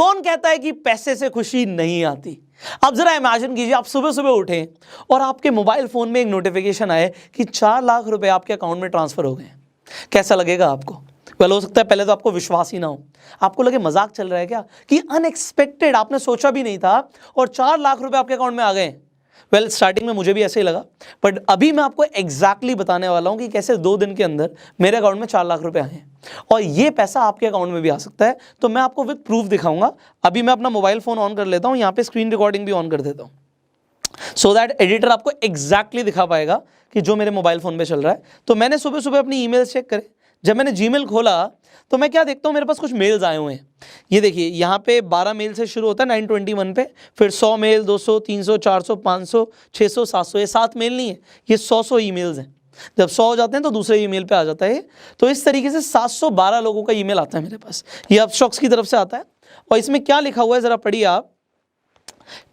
कौन कहता है कि पैसे से खुशी नहीं आती? आप जरा इमेजिन कीजिए, आप सुबह सुबह उठें और आपके मोबाइल फोन में एक नोटिफिकेशन आए कि 4 लाख रुपए आपके अकाउंट में ट्रांसफर हो गए। कैसा लगेगा आपको? वेल, हो सकता है पहले तो आपको विश्वास ही ना हो, आपको लगे मजाक चल रहा है क्या, कि अनएक्सपेक्टेड, आपने सोचा भी नहीं था और 4 लाख रुपए आपके अकाउंट में आ गए। वेल, स्टार्टिंग में मुझे भी ऐसे ही लगा, बट अभी मैं आपको एग्जैक्टली बताने वाला हूं कि कैसे 2 दिन के अंदर मेरे अकाउंट में 4 लाख रुपए आए हैं और ये पैसा आपके अकाउंट में भी आ सकता है। तो मैं आपको विद प्रूफ दिखाऊंगा। अभी मैं अपना मोबाइल फोन ऑन कर लेता हूं, यहां पे स्क्रीन रिकॉर्डिंग भी ऑन कर देता हूं, सो दैट एडिटर आपको एग्जैक्टली दिखा पाएगा कि जो मेरे मोबाइल फोन पे चल रहा है। तो मैंने सुबह सुबह अपनी ईमेल चेक करे, जब मैंने जीमेल खोला तो मैं क्या देखता हूँ, मेरे पास कुछ मेल्स आए हुए हैं। ये देखिए, यहाँ पे 12 मेल से शुरू होता है 921 पे, फिर 100 मेल, 200, 300, 400, 500, 600, 700, ये 7 मेल नहीं है, ये 100 ईमेल्स हैं। जब 100 हो जाते हैं तो दूसरे ईमेल पे आ जाता है। तो इस तरीके से 712 लोगों का ईमेल आता है मेरे पास, ये अपस्टॉक्स की तरफ से आता है। और इसमें क्या लिखा हुआ है जरा पढ़िए आप,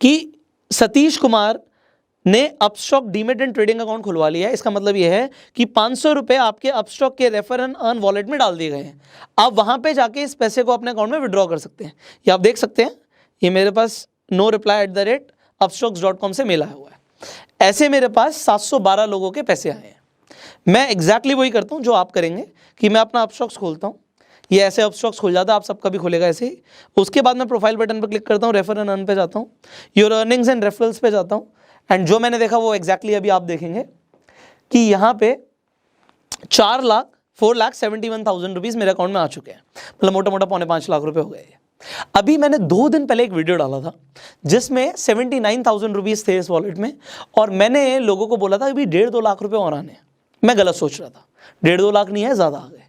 कि सतीश कुमार ने Upstox demat and trading account खुलवा लिया है। इसका मतलब यह है कि 500 रुपए आपके अपस्टॉक के रेफर एंड अर्न वॉलेट में डाल दिए गए हैं। आप वहां पे जाके इस पैसे को अपने अकाउंट में विड्रॉ कर सकते हैं। ये आप देख सकते हैं, ये मेरे पास no_reply@upstocks.com से मेल आया हुआ है। ऐसे मेरे पास 712 लोगों के पैसे आए हैं। मैं एग्जैक्टली वही करता हूँ जो आप करेंगे, कि मैं अपना अपस्टॉक्स खोलता हूँ, ये ऐसे अपस्टॉक्स खुल जाता है, आप सबका भी खुलेगा ऐसे ही। उसके बाद मैं प्रोफाइल बटन पर क्लिक करता हूँ, रेफर एंड अर्न पे जाता हूँ, योर अर्निंग्स एंड रेफरल्स पे जाता हूँ, एंड जो मैंने देखा वो एग्जैक्टली अभी आप देखेंगे कि यहाँ पे 4,71,000 रुपीज़ मेरे अकाउंट में आ चुके हैं। मतलब मोटा मोटा 4.5 लाख रुपए हो गए। अभी मैंने 2 दिन पहले एक वीडियो डाला था जिसमें 79,000 रुपीज़ थे इस वॉलेट में, और मैंने लोगों को बोला था अभी 1.5-2 लाख रुपए और आने हैं। मैं गलत सोच रहा था, 1.5-2 लाख नहीं है, ज़्यादा आ गए।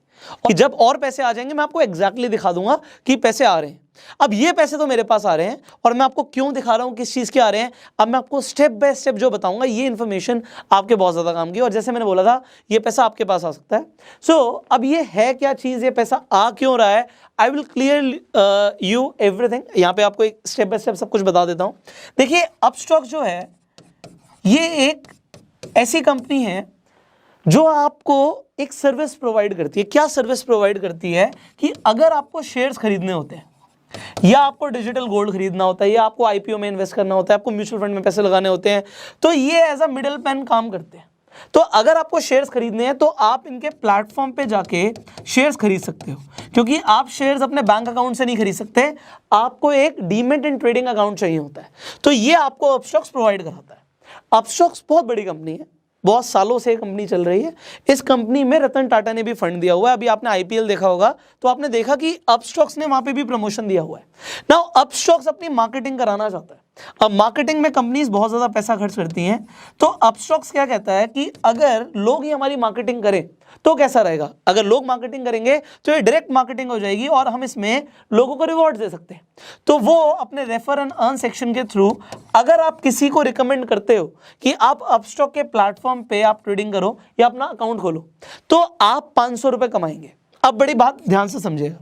और जब और पैसे आ जाएंगे मैं आपको एग्जैक्टली दिखा दूंगा कि पैसे आ रहे हैं। अब ये पैसे तो मेरे पास आ रहे हैं, और मैं आपको क्यों दिखा रहा हूं, किस चीज़ के आ रहे हैं, अब मैं आपको स्टेप बाय स्टेप जो बताऊंगा, ये इन्फॉर्मेशन आपके बहुत ज़्यादा काम की। और जैसे मैंने बोला था, ये पैसा आपके पास आ सकता है। सो अब ये है क्या चीज़, ये पैसा आ क्यों रहा है, I will clear you everything. यहाँ पे आपको एक स्टेप बाय स्टेप सब कुछ बता देता हूँ। देखिए, अपस्टॉक जो है ये एक ऐसी कंपनी है जो आपको एक सर्विस प्रोवाइड करती है। क्या सर्विस प्रोवाइड करती है, कि अगर आपको शेयर्स खरीदने होते हैं, या आपको डिजिटल गोल्ड खरीदना होता है, या आपको आईपीओ में इन्वेस्ट करना होता है, आपको म्यूचुअल फंड में पैसे लगाने होते हैं, तो ये एज अ मिडिल मैन काम करते हैं। तो अगर आपको शेयर्स खरीदने हैं तो आप इनके प्लेटफॉर्म पे जाके शेयर्स खरीद सकते हो, क्योंकि आप शेयर्स अपने बैंक अकाउंट से नहीं खरीद सकते, आपको एक डीमेट एंड ट्रेडिंग अकाउंट चाहिए होता है। तो ये आपको अपस्टॉक्स प्रोवाइड कराता है। अपस्टॉक्स बहुत बड़ी कंपनी है, बहुत सालों से कंपनी चल रही है। इस कंपनी में रतन टाटा ने भी फंड दिया हुआ है। अभी आपने आईपीएल देखा होगा तो आपने देखा कि अपस्टॉक्स ने वहां पे भी प्रमोशन दिया हुआ है। नाउ अपस्टॉक्स अपनी मार्केटिंग कराना चाहता है। अब मार्केटिंग में कंपनीज बहुत ज्यादा पैसा खर्च करती हैं, तो अपस्टॉक्स क्या कहता है कि अगर लोग ही हमारी मार्केटिंग करें तो कैसा रहेगा। अगर लोग मार्केटिंग करेंगे तो ये डायरेक्ट मार्केटिंग हो जाएगी और हम इसमें लोगों को रिवॉर्ड दे सकते हैं। तो वो अपने रेफर एंड अर्न सेक्शन के थ्रू, अगर आप किसी को रिकमेंड करते हो कि आप अपस्टॉक के प्लेटफॉर्म पे आप ट्रेडिंग करो या अपना अकाउंट खोलो, तो आप 500 रुपए कमाएंगे। अब बड़ी बात ध्यान से समझिएगा,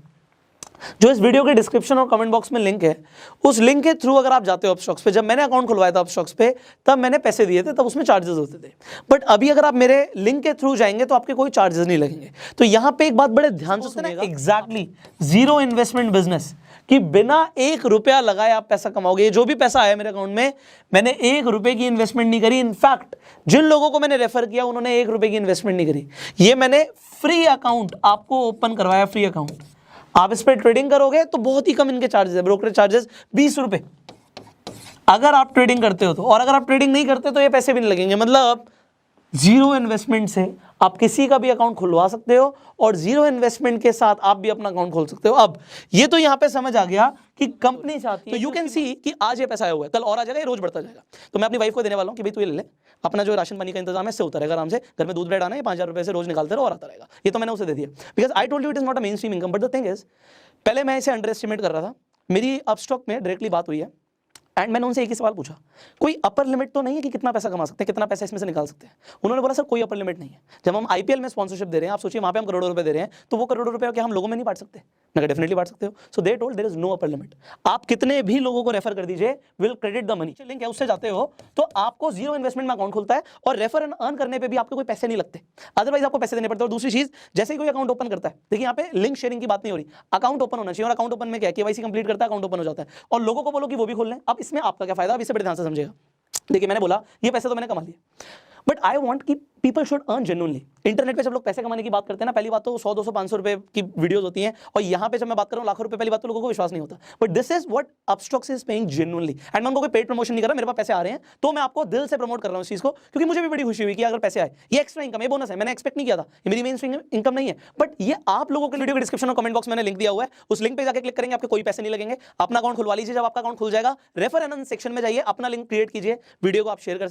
जो इस वीडियो के डिस्क्रिप्शन और कमेंट बॉक्स में लिंक है, उस लिंक के थ्रू अगर आप जाते हो अपस्टॉक्स पे, जब मैंने अकाउंट खुलवाया था अपस्टॉक्स पे तब मैंने पैसे दिए थे, तब उसमें चार्जेस होते थे। बट अभी अगर आप मेरे लिंक के थ्रू जाएंगे तो आपके कोई चार्जेस नहीं लगेंगे। तो यहाँ पे एक बात बड़े ध्यान से सुनिएगा, एग्जैक्टली जीरो इन्वेस्टमेंट बिजनेस, कि बिना 1 रुपया लगाए आप पैसा कमाओगे। जो भी पैसा आया मेरे अकाउंट में, मैंने 1 रुपए की इन्वेस्टमेंट नहीं करी। इनफैक्ट जिन लोगों को मैंने रेफर किया उन्होंने 1 रुपए की इन्वेस्टमेंट नहीं करी। ये मैंने फ्री अकाउंट आपको ओपन करवाया, फ्री अकाउंट। आप इस पर ट्रेडिंग करोगे तो बहुत ही कम इनके चार्जेस है, ब्रोकरेज चार्जेस 20 रुपए अगर आप ट्रेडिंग करते हो तो, और अगर आप ट्रेडिंग नहीं करते तो ये पैसे भी नहीं लगेंगे। मतलब जीरो इन्वेस्टमेंट से आप किसी का भी अकाउंट खुलवा सकते हो और जीरो इन्वेस्टमेंट के साथ आप भी अपना अकाउंट खोल सकते हो। अब ये तो यहां पे समझ आ गया कि कंपनी चाहती है, तो यू कैन सी कि आज ये पैसा आया हुआ है, कल और आ जाएगा, ये रोज बढ़ता जाएगा। तो मैं अपनी वाइफ को देने वाला हूं कि भाई तू ये ले ले, अपना जो राशन पानी का इंतजाम है इससे होता रहेगा आराम से, घर में दूध ब्रेड आना है, 5,000 रुपए से रोज निकालते रहो और आता रहेगा। ये तो मैंने उसे दे दिया, because I told you it is not a main stream income. But the thing is, पहले मैं इसे अंडर एस्टिमेट कर रहा था। मेरी अपस्टॉक में डायरेक्टली बात हुई है एंड मैंने उनसे एक ही सवाल पूछा, कोई अपर लिमिट तो नहीं है कि कितना पैसा कमा सकते हैं, कितना पैसा इसमें से निकाल सकते हैं? उन्होंने बोला सर कोई अपर लिमिट नहीं है। जब हम आईपीएल में स्पॉन्सरशिप दे रहे हैं, आप सोचिए वहां पे हम करोड़ों रुपए दे रहे हैं, तो वो करोड़ों रुपए क्या हम लोगों में नहीं बांट सकते? मैं डेफिनेटली बांट सकते हो। So they told there is no upper limit, आप कितने भी लोगों को रेफर कर दीजिए, will credit the money. Link है उससे जाते हो तो आपको जीरो इन्वेस्टमेंट में अकाउंट खुलता है और रेफर एंड अर्न करने पे भी आपको कोई पैसे नहीं लगते, अदरवाइज आपको पैसे देने पड़ते हैं। और दूसरी चीज, जैसे ही कोई अकाउंट ओपन करता है, देखिए यहाँ पे लिंक शेयरिंग की बात नहीं हो रही, अकाउंट ओपन होना चाहिए। और अकाउंट ओपन में क्या है, केवाईसी कंप्लीट करता है, अकाउंट ओपन हो जाता है, और लोगों को बोलो कि वो भी खोल लें। अब इसमें आपका क्या फायदा, अब इसे बड़े ध्यान से समझिएगा। देखिए मैंने बोला ये पैसे तो मैंने कमा लिए, बट आई वांट कि people should earn genuinely. Internet पे जब लोग पैसे कमाने की बात करते हैं ना, पहली बात तो 100, 200, 500 रुपए की वीडियोस होती हैं, और यहाँ पे जब मैं बात कर रहा हूँ लाखों रुपए, पहली बात तो लोगों को विश्वास नहीं होता। But this is what Upstox is paying genuinely. And मैं उनको कोई पेड प्रमोशन नहीं कर रहा, मेरे पास पैसे आ रहे हैं तो मैं आपको दिल से प्रमोट कर रहा हूँ इस चीज को, क्योंकि मुझे भी बड़ी खुशी हुई कि अगर पैसे आए, ये एक्स्ट्रा इनकम है, बोनस है, मैंने एक्सपेक्ट नहीं किया था, ये मेरी मेन इनकम नहीं है। बट ये आप लोगों के वीडियो के डिस्क्रिप्शन और कमेंट बॉक्स में मैंने लिंक दिया हुआ है, उस लिंक पे जाकर क्लिक करेंगे, आपके कोई पैसे नहीं लगेंगे, अपना अकाउंट खुलवा लीजिए। जब आपका अकाउंट खुल जाएगा, रेफर एंड अर्न सेक्शन में जाइए, अपना लिंक क्रिएट कीजिए, वीडियो को आप शेयर कर